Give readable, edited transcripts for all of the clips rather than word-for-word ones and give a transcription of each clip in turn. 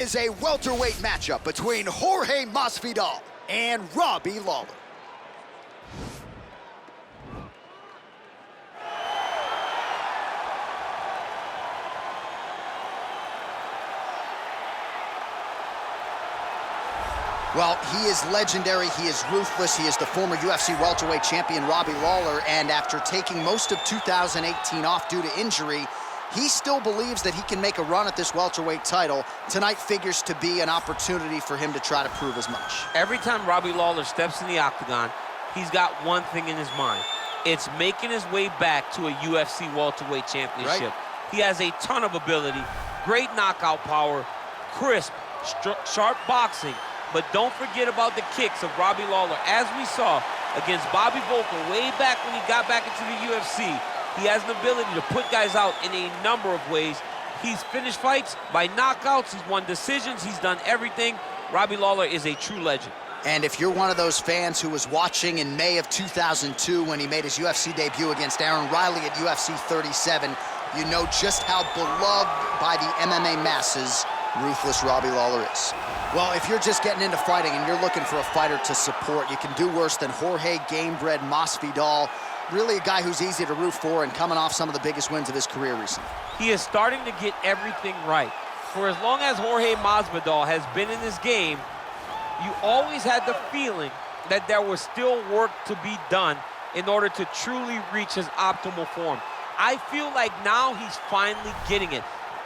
Is a welterweight matchup between Jorge Masvidal and Robbie Lawler. Well, he is legendary, he is ruthless, he is the former UFC welterweight champion Robbie Lawler, and after taking most of 2018 off due to injury, he still believes that he can make a run at this welterweight title. Tonight figures to be an opportunity for him to try to prove as much. Every time Robbie Lawler steps in the octagon, he's got one thing in his mind. It's making his way back to a UFC welterweight championship. Right. He has a ton of ability, great knockout power, crisp, sharp boxing, but don't forget about the kicks of Robbie Lawler. As we saw against Bobby Volker way back when he got back into the UFC, he has an ability to put guys out in a number of ways. He's finished fights by knockouts, he's won decisions, he's done everything. Robbie Lawler is a true legend. And if you're one of those fans who was watching in May of 2002 when he made his UFC debut against Aaron Riley at UFC 37, you know just how beloved by the MMA masses ruthless Robbie Lawler is. Well, if you're just getting into fighting and you're looking for a fighter to support, you can do worse than Jorge Gamebred Masvidal. Really a guy who's easy to root for and coming off some of the biggest wins of his career recently. He is starting to get everything right. For as long as Jorge Masvidal has been in this game, you always had the feeling that there was still work to be done in order to truly reach his optimal form. I feel like now he's finally getting it.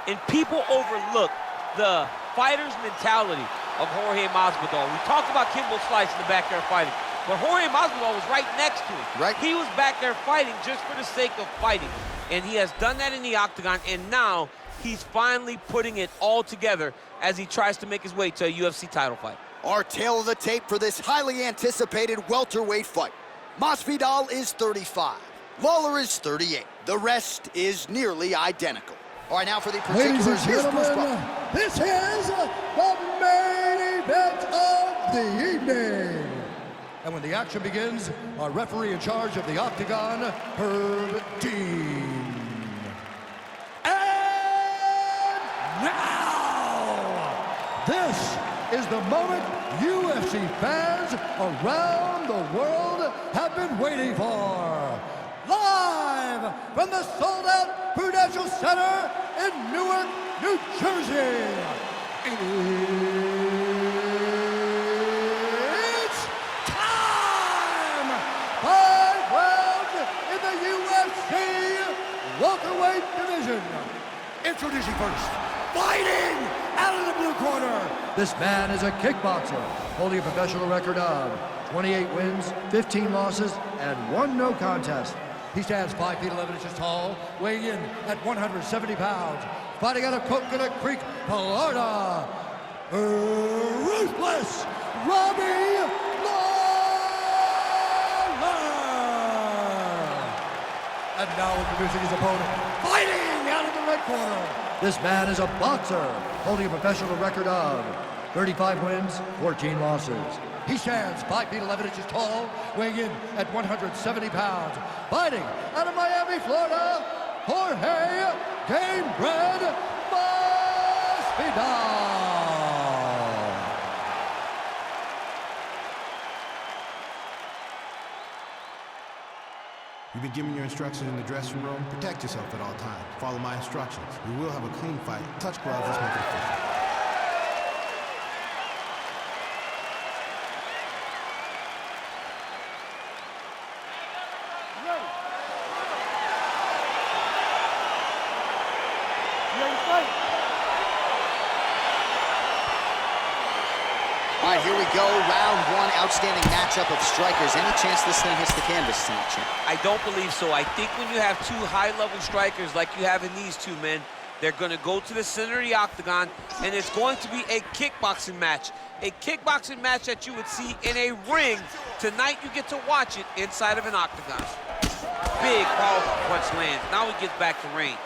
And people overlook the fighter's mentality of Jorge Masvidal. We talked about Kimbo Slice in the backyard fighting, but Jorge Masvidal was right next to him. Right. He was back there fighting just for the sake of fighting. And he has done that in the octagon, and now he's finally putting it all together as he tries to make his way to a UFC title fight. Our tail of the tape for this highly anticipated welterweight fight. Masvidal is 35. Lawler is 38. The rest is nearly identical. All right, now for the particulars, here's Bruce Buffer. This is the main event of the evening. And when the action begins, our referee in charge of the octagon, Herb Dean. And now, this is the moment UFC fans around the world have been waiting for. Live from the sold-out Prudential Center in Newark, New Jersey. It's time! 5 rounds in the UFC welterweight division. Introducing first, fighting out of the blue corner. This man is a kickboxer, holding a professional record of 28 wins, 15 losses, and 1 no contest. He stands 5 feet 11 inches tall, weighing in at 170 pounds, fighting out of Coconut Creek, Florida. Ruthless Robbie Lawler. And now introducing his opponent, fighting out of the red corner. This man is a boxer, holding a professional record of 35 wins, 14 losses. He stands 5 feet 11 inches tall, weighing in at 170 pounds, fighting out of Miami, Florida, Jorge Gamebred Masvidal. You've been given your instructions in the dressing room. Protect yourself at all times. Follow my instructions. We will have a clean fight. Touch gloves, let's make it official. All right, here we go. Round 1, outstanding matchup of strikers. Any chance this thing hits the canvas tonight, champ? I don't believe so. I think when you have 2 high-level strikers like you have in these 2 men, they're going to go to the center of the octagon, and it's going to be a kickboxing match. A kickboxing match that you would see in a ring. Tonight, you get to watch it inside of an octagon. Big, powerful punch lands. Now he gets back to range.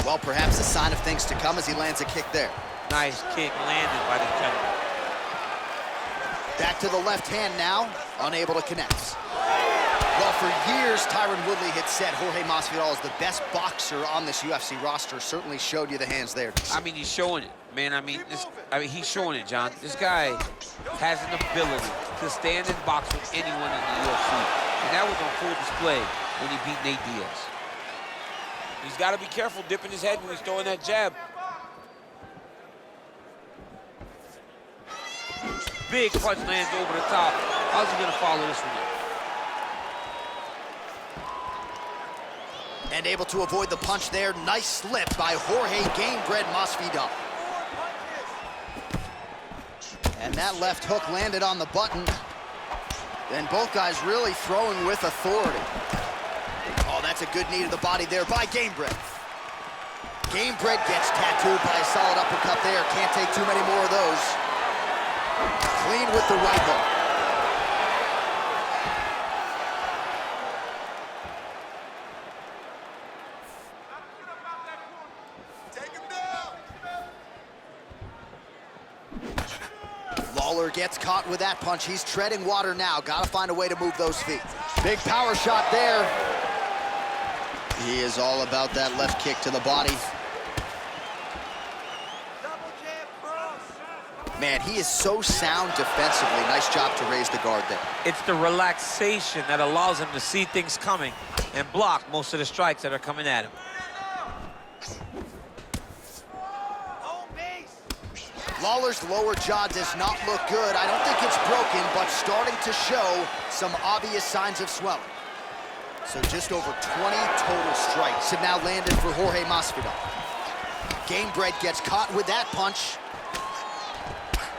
Well, perhaps a sign of things to come as he lands a kick there. Nice kick landed by this gentleman. Back to the left hand now, unable to connect. Well, for years, Tyron Woodley had said Jorge Masvidal is the best boxer on this UFC roster. Certainly showed you the hands there. I mean, he's showing it, man. I mean, he's showing it, John. This guy has an ability to stand and box with anyone in the UFC. And that was on full display when he beat Nate Diaz. He's got to be careful dipping his head when he's throwing that jab. Big punch lands over the top. How's he gonna follow this one up? And able to avoid the punch there. Nice slip by Jorge Gamebred Masvidal. And that left hook landed on the button. And both guys really throwing with authority. Oh, that's a good knee to the body there by Gamebred. Gamebred gets tattooed by a solid uppercut there. Can't take too many more of those. Clean with the right hook. Lawler gets caught with that punch. He's treading water now. Got to find a way to move those feet. Big power shot there. He is all about that left kick to the body. Man, he is so sound defensively. Nice job to raise the guard there. It's the relaxation that allows him to see things coming and block most of the strikes that are coming at him. Lawler's lower jaw does not look good. I don't think it's broken, but starting to show some obvious signs of swelling. So just over 20 total strikes have now landed for Jorge Masvidal. Gamebred gets caught with that punch.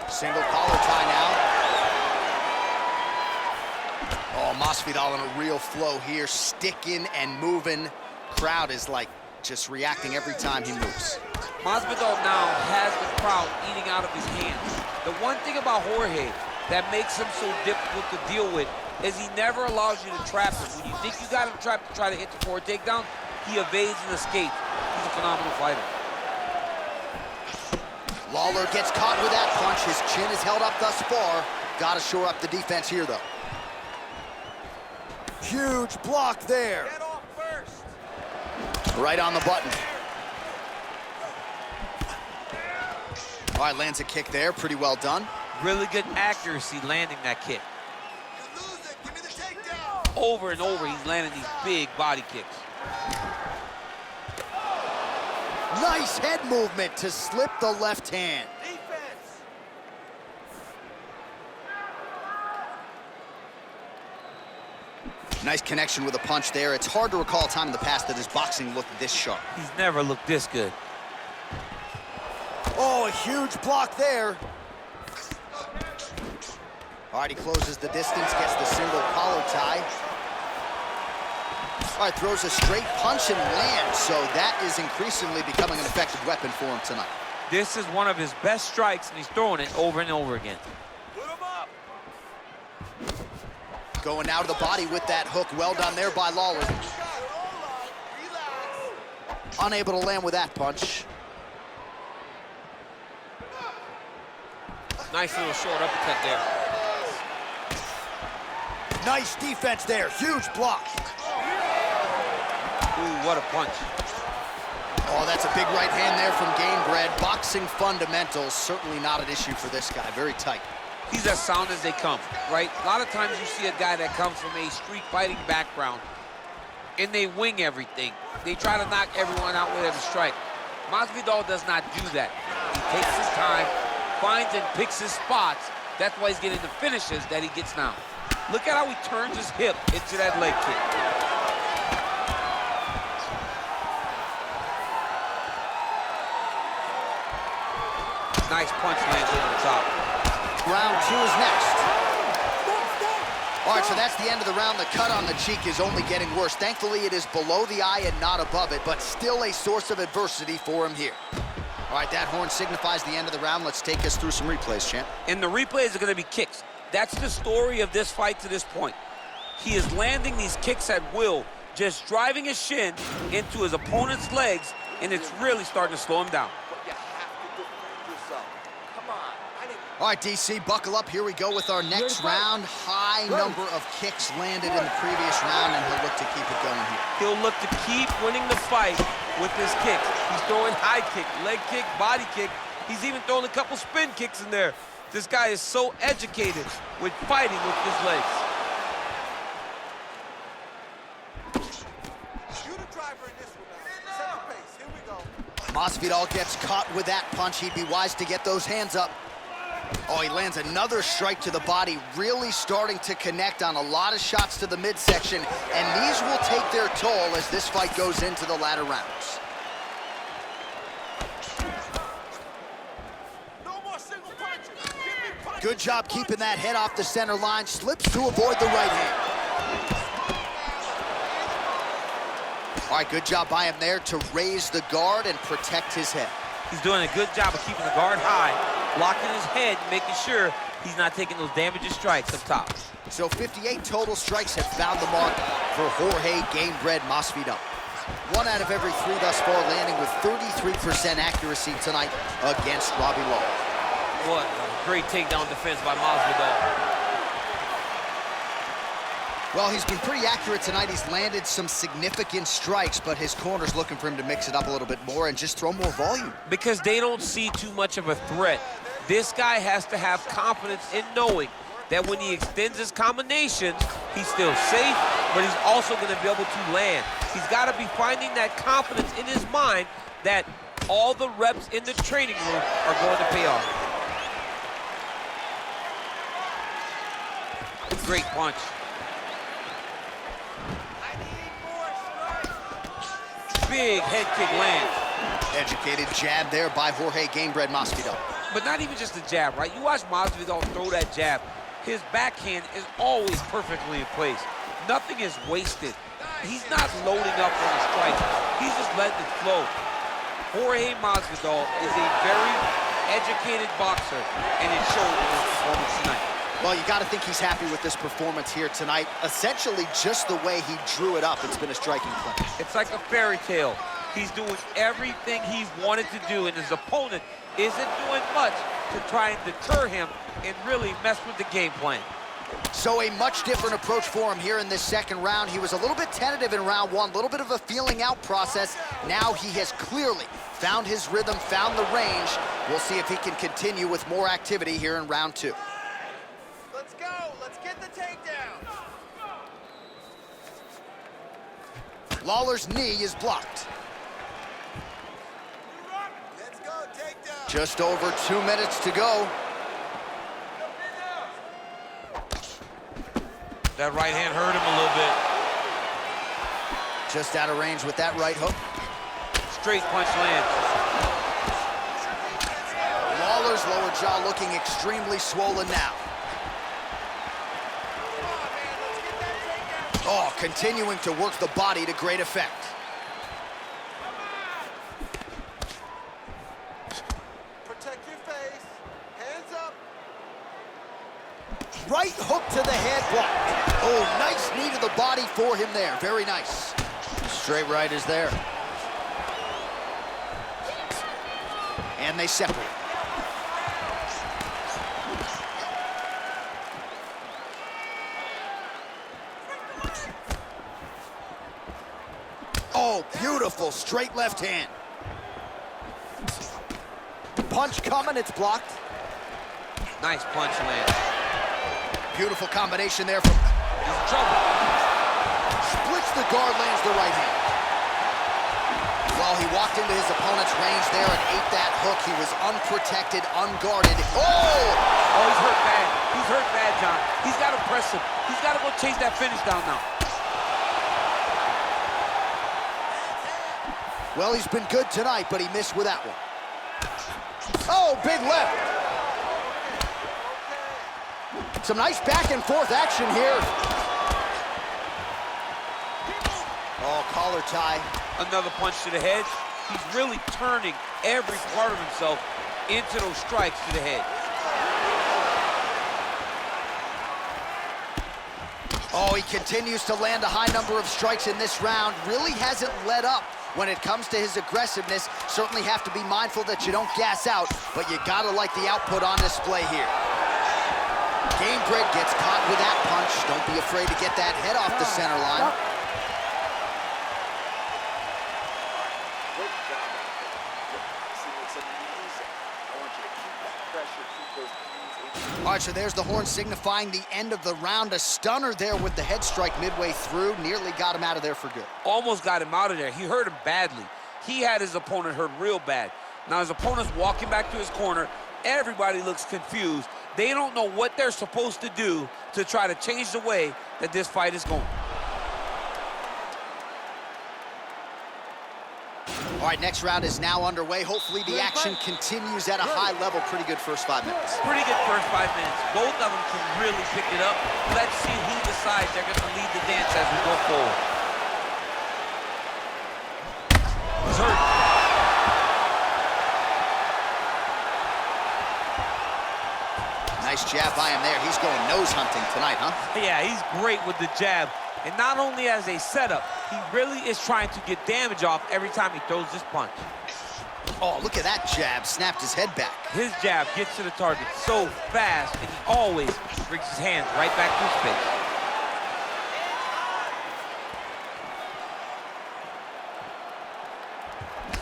Single collar tie now. Oh, Masvidal in a real flow here, sticking and moving. Crowd is like just reacting every time he moves. Masvidal now has the crowd eating out of his hands. The one thing about Jorge that makes him so difficult to deal with is he never allows you to trap him. When you think you got him trapped to try to hit the forward takedown, he evades and escapes. He's a phenomenal fighter. Lawler gets caught with that punch. His chin is held up thus far. Got to shore up the defense here, though. Huge block there. Get off first. Right on the button. All right, lands a kick there. Pretty well done. Really good accuracy landing that kick. You lose it. Give me the takedown. Over and over, he's landing these big body kicks. Nice head movement to slip the left hand. Defense. Nice connection with a punch there. It's hard to recall a time in the past that his boxing looked this sharp. He's never looked this good. Oh, a huge block there. All right, he closes the distance, gets the single collar tie. All right, throws a straight punch and lands, so that is increasingly becoming an effective weapon for him tonight. This is one of his best strikes, and he's throwing it over and over again. Put him up. Going now to the body with that hook. Well done there by Lawler. Hold on. Relax. Unable to land with that punch. Nice little short uppercut there. Nice defense there. Huge block. Ooh, what a punch. Oh, that's a big right hand there from Gamebred. Boxing fundamentals, certainly not an issue for this guy. Very tight. He's as sound as they come, right? A lot of times you see a guy that comes from a street fighting background and they wing everything. They try to knock everyone out with every strike. Masvidal does not do that. He takes his time, finds and picks his spots. That's why he's getting the finishes that he gets now. Look at how he turns his hip into that leg kick. Nice punch lands over the top. Round two is next. All right, so that's the end of the round. The cut on the cheek is only getting worse. Thankfully, it is below the eye and not above it, but still a source of adversity for him here. All right, that horn signifies the end of the round. Let's take us through some replays, champ. And the replays are going to be kicks. That's the story of this fight to this point. He is landing these kicks at will, just driving his shin into his opponent's legs, and it's really starting to slow him down. But you have to defend yourself. All right, DC, buckle up. Here we go with our next round. High number of kicks landed in the previous round, and he'll look to keep it going here. He'll look to keep winning the fight with his kicks. He's throwing high kick, leg kick, body kick. He's even throwing a couple spin kicks in there. This guy is so educated with fighting with his legs. Masvidal gets caught with that punch. He'd be wise to get those hands up. Oh, he lands another strike to the body, really starting to connect on a lot of shots to the midsection, and these will take their toll as this fight goes into the latter rounds. Good job keeping that head off the center line, slips to avoid the right hand. All right, good job by him there to raise the guard and protect his head. He's doing a good job of keeping the guard high, blocking his head, making sure he's not taking those damaging strikes up top. So 58 total strikes have found the mark for Jorge Gamebred Masvidal. 1 out of every 3 thus far, landing with 33% accuracy tonight against Robbie Lawler. What a great takedown defense by Masvidal. Well, he's been pretty accurate tonight. He's landed some significant strikes, but his corner's looking for him to mix it up a little bit more and just throw more volume. Because they don't see too much of a threat. This guy has to have confidence in knowing that when he extends his combinations, he's still safe, but he's also going to be able to land. He's got to be finding that confidence in his mind that all the reps in the training room are going to pay off. Great punch. Big head kick lands. Educated jab there by Jorge Gamebred Masvidal. But not even just a jab, right? You watch Masvidal throw that jab. His backhand is always perfectly in place. Nothing is wasted. He's not loading up on a strike. He's just letting it flow. Jorge Masvidal is a very educated boxer, and it showed in his performance tonight. Well, you got to think he's happy with this performance here tonight. Essentially, just the way he drew it up, it's been a striking play. It's like a fairy tale. He's doing everything he's wanted to do, and his opponent isn't doing much to try and deter him and really mess with the game plan. So a much different approach for him here in this second round. He was a little bit tentative in round 1, a little bit of a feeling out process. Now he has clearly found his rhythm, found the range. We'll see if he can continue with more activity here in round 2. Let's go. Let's get the takedown. Lawler's knee is blocked. Let's go. Takedown. Just over 2 minutes to go. That right hand hurt him a little bit. Just out of range with that right hook. Straight punch lands. Lawler's lower jaw looking extremely swollen now. Oh, continuing to work the body to great effect. Protect your face. Hands up. Right hook to the head blocked. Oh, nice knee to the body for him there. Very nice. Straight right is there. And they separate. Oh, beautiful straight left hand. Punch coming, it's blocked. Nice punch lands. Beautiful combination there from... He's in trouble. Splits the guard, lands the right hand. Well, he walked into his opponent's range there and ate that hook. He was unprotected, unguarded. Oh! Oh, he's hurt bad. He's hurt bad, John. He's got to press him. He's got to go chase that finish down now. Well, he's been good tonight, but he missed with that one. Oh, big left. Some nice back and forth action here. Oh, collar tie. Another punch to the head. He's really turning every part of himself into those strikes to the head. Oh, he continues to land a high number of strikes in this round. Really hasn't let up When it comes to his aggressiveness, certainly have to be mindful that you don't gas out, but you gotta like the output on display here. Gamebred gets caught with that punch. Don't be afraid to get that head off the center line. All right, so there's the horn signifying the end of the round. A stunner there with the head strike midway through. Nearly got him out of there for good. Almost got him out of there. He hurt him badly. He had his opponent hurt real bad. Now his opponent's walking back to his corner. Everybody looks confused. They don't know what they're supposed to do to try to change the way that this fight is going. All right, next round is now underway. Hopefully the action continues at a high level. Pretty good first 5 minutes. Pretty good first 5 minutes. Both of them can really pick it up. Let's see who decides they're going to lead the dance as we go forward. He's hurt. Nice jab by him there. He's going nose hunting tonight, huh? Yeah, he's great with the jab. And not only as a setup, he really is trying to get damage off every time he throws this punch. Oh, look at that jab. Snapped his head back. His jab gets to the target so fast, and he always brings his hands right back to his face.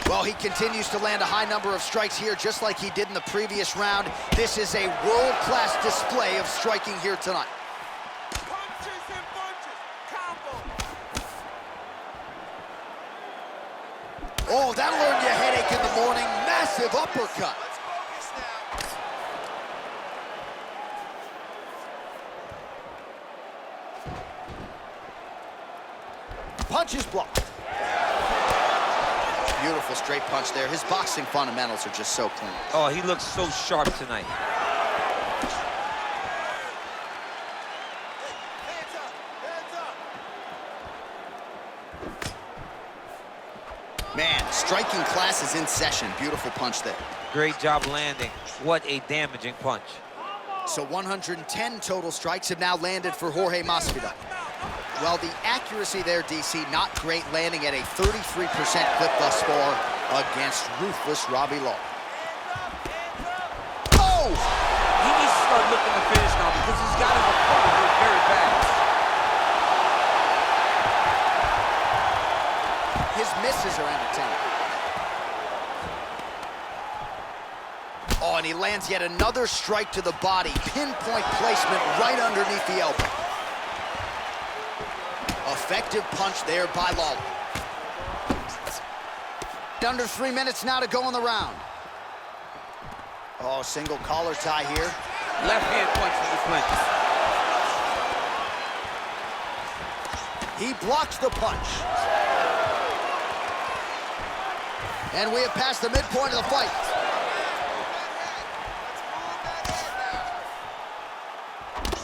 Well, he continues to land a high number of strikes here, just like he did in the previous round. This is a world-class display of striking here tonight. Punches and bunches. Combo. Oh, that'll earn you a headache in the morning. Massive uppercut. Let's focus now. Punches blocked. Beautiful straight punch there. His boxing fundamentals are just so clean. Oh, he looks so sharp tonight. Hands up. Hands up. Man, striking class is in session. Beautiful punch there. Great job landing. What a damaging punch. So 110 total strikes have now landed for Jorge Masvidal. Well, the accuracy there, DC, not great, landing at a 33% clip thus far against ruthless Robbie Lawler. Oh! He needs to start looking to finish now because he's got his opponent hurt very bad. His misses are entertaining. Oh, and he lands yet another strike to the body. Pinpoint placement right underneath the elbow. Effective punch there by Lawler. Under 3 minutes now to go in the round. Oh, single collar tie here. Left hand punch from the clinch. He blocks the punch. And we have passed the midpoint of the fight.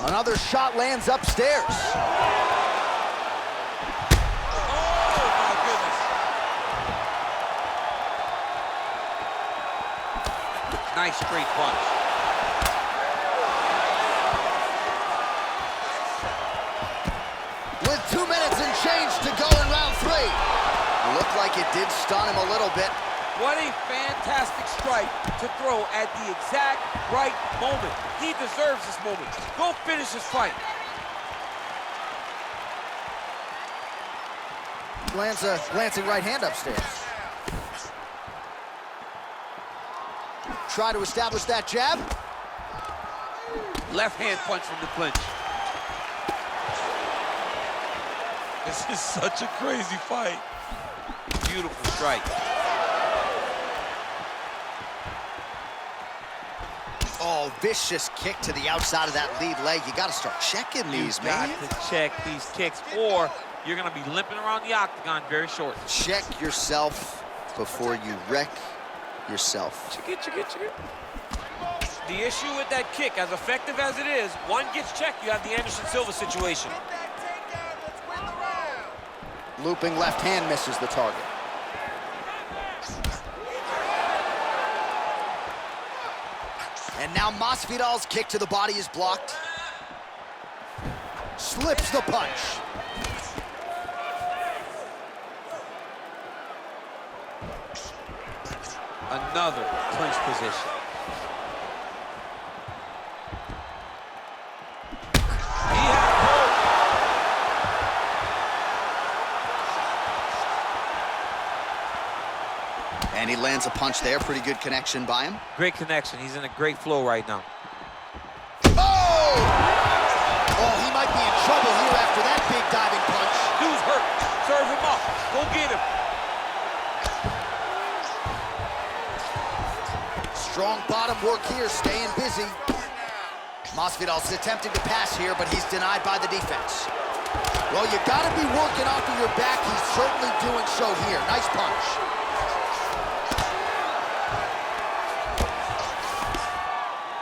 Another shot lands upstairs. Nice straight punch. With 2 minutes and change to go in round 3. Looked like it did stun him a little bit. What a fantastic strike to throw at the exact right moment. He deserves this moment. Go finish this fight. Lands a glancing right hand upstairs. Try to establish that jab. Left hand punch from the clinch. This is such a crazy fight. Beautiful strike. Oh, vicious kick to the outside of that lead leg. You got to start checking these, man. You got to check these kicks, or you're going to be limping around the octagon very shortly. Check yourself before you wreck yourself. Check it. The issue with that kick, as effective as it is, one gets checked, you have the Anderson Silva situation. Get that takedown. Let's win the round. Looping left hand misses the target. And now Masvidal's kick to the body is blocked. Slips the punch. Another clinch position. He had hope. And he lands a punch there. Pretty good connection by him. Great connection. He's in a great flow right now. Oh! Oh, he might be in trouble here after that big diving punch. Dude's hurt. Serve him up. Go get him. Strong bottom work here, staying busy. Masvidal's attempting to pass here, but he's denied by the defense. Well, you gotta be working off of your back. He's certainly doing so here. Nice punch.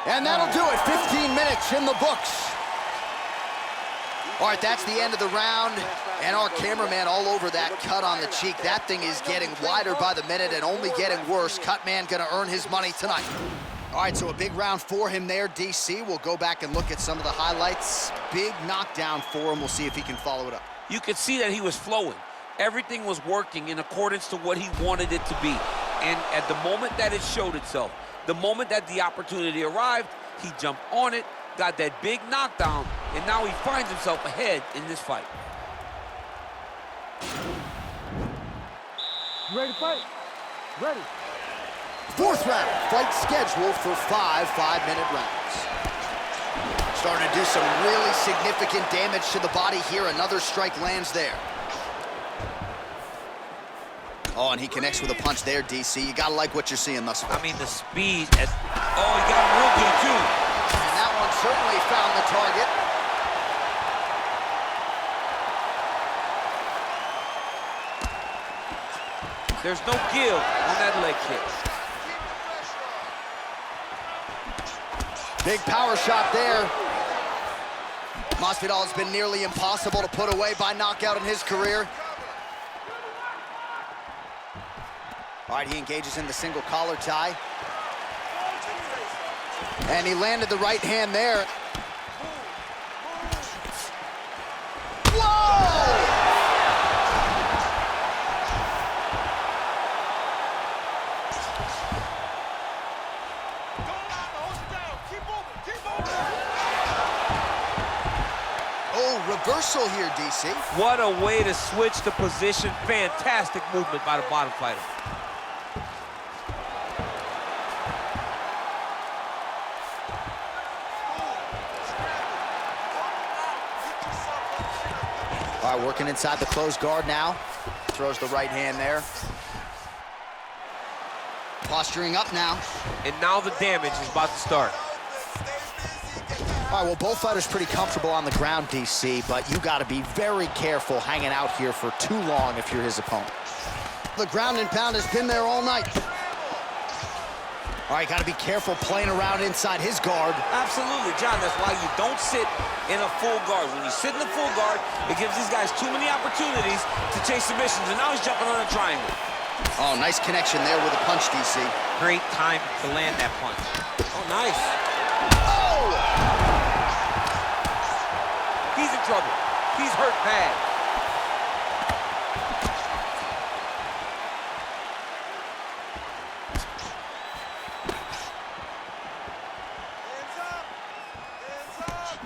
And that'll do it. 15 minutes in the books. All right, that's the end of the round. And our cameraman all over that cut on the cheek. That thing is getting wider by the minute and only getting worse. Cut man gonna earn his money tonight. All right, so a big round for him there, DC. We'll go back and look at some of the highlights. Big knockdown for him. We'll see if he can follow it up. You could see that he was flowing. Everything was working in accordance to what he wanted it to be. And at the moment that it showed itself, the moment that the opportunity arrived, he jumped on it, got that big knockdown, and now he finds himself ahead in this fight. You ready to fight? Ready. Fourth round, fight scheduled for 5 5-minute rounds. Starting to do some really significant damage to the body here. Another strike lands there. Oh, and he connects with a punch there, DC. You gotta like what you're seeing thus far. I mean, the speed. Oh, he got him real good, too. And that one certainly found the target. There's no give on that leg kick. Big power shot there. Masvidal has been nearly impossible to put away by knockout in his career. All right, he engages in the single collar tie. And he landed the right hand there. Whoa! Oh, reversal here, DC. What a way to switch the position. Fantastic movement by the bottom fighter. All right, working inside the closed guard now. Throws the right hand there. Posturing up now. And now the damage is about to start. All right, well, both fighters pretty comfortable on the ground, DC, but you got to be very careful hanging out here for too long if you're his opponent. The ground and pound has been there all night. All right, got to be careful playing around inside his guard. Absolutely, John. That's why you don't sit in a full guard. When you sit in the full guard, it gives these guys too many opportunities to chase submissions, and now he's jumping on a triangle. Oh, nice connection there with a punch, DC. Great time to land that punch. Oh, nice. Oh! He's in trouble. He's hurt bad.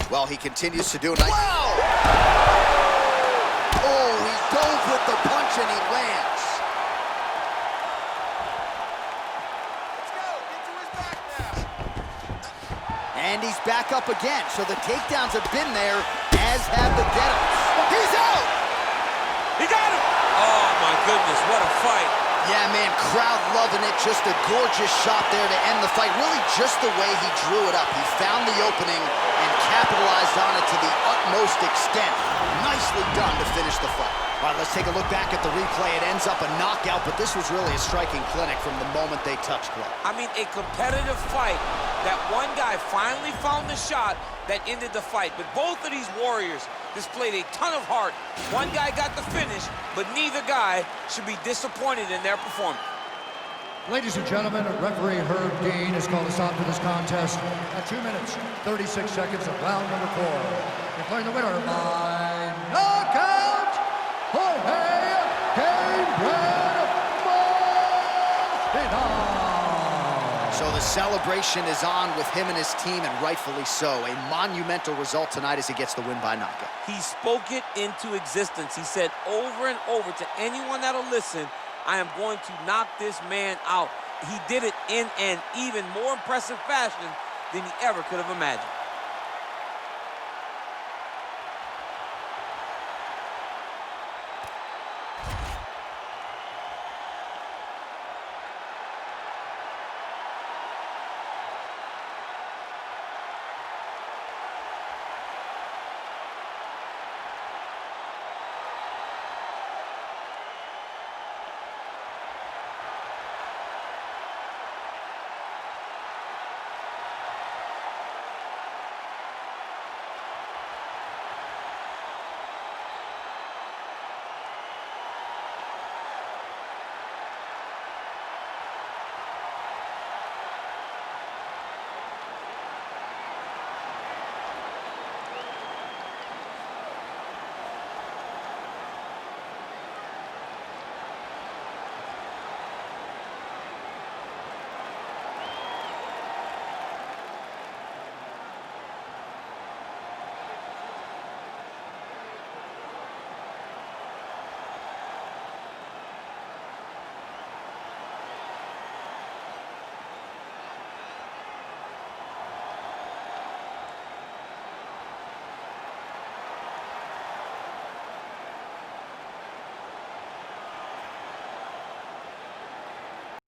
Well, he continues to do a nice... Wow! Oh, he dove with the punch and he lands. Let's go. Get to his back now. And he's back up again. So the takedowns have been there, as have the get-ups. He's out! He got him! Oh, my goodness, what a fight. Yeah, man, crowd loving it. Just a gorgeous shot there to end the fight. Really just the way he drew it up. He found the opening and capitalized on it to the utmost extent. Nicely done to finish the fight. All right, let's take a look back at the replay. It ends up a knockout, but this was really a striking clinic from the moment they touched gloves. I mean, a competitive fight. That one guy finally found the shot that ended the fight. But both of these warriors displayed a ton of heart. One guy got the finish, but neither guy should be disappointed in their performance. Ladies and gentlemen, referee Herb Dean has called us out to this contest at 2 minutes, 36 seconds of round number 4. Declaring the winner by knockout, Jorge Masvidal. the celebration is on with him and his team, and rightfully so. A monumental result tonight as he gets the win by knockout. He spoke it into existence. He said over and over to anyone that'll listen, I am going to knock this man out. He did it in an even more impressive fashion than he ever could have imagined.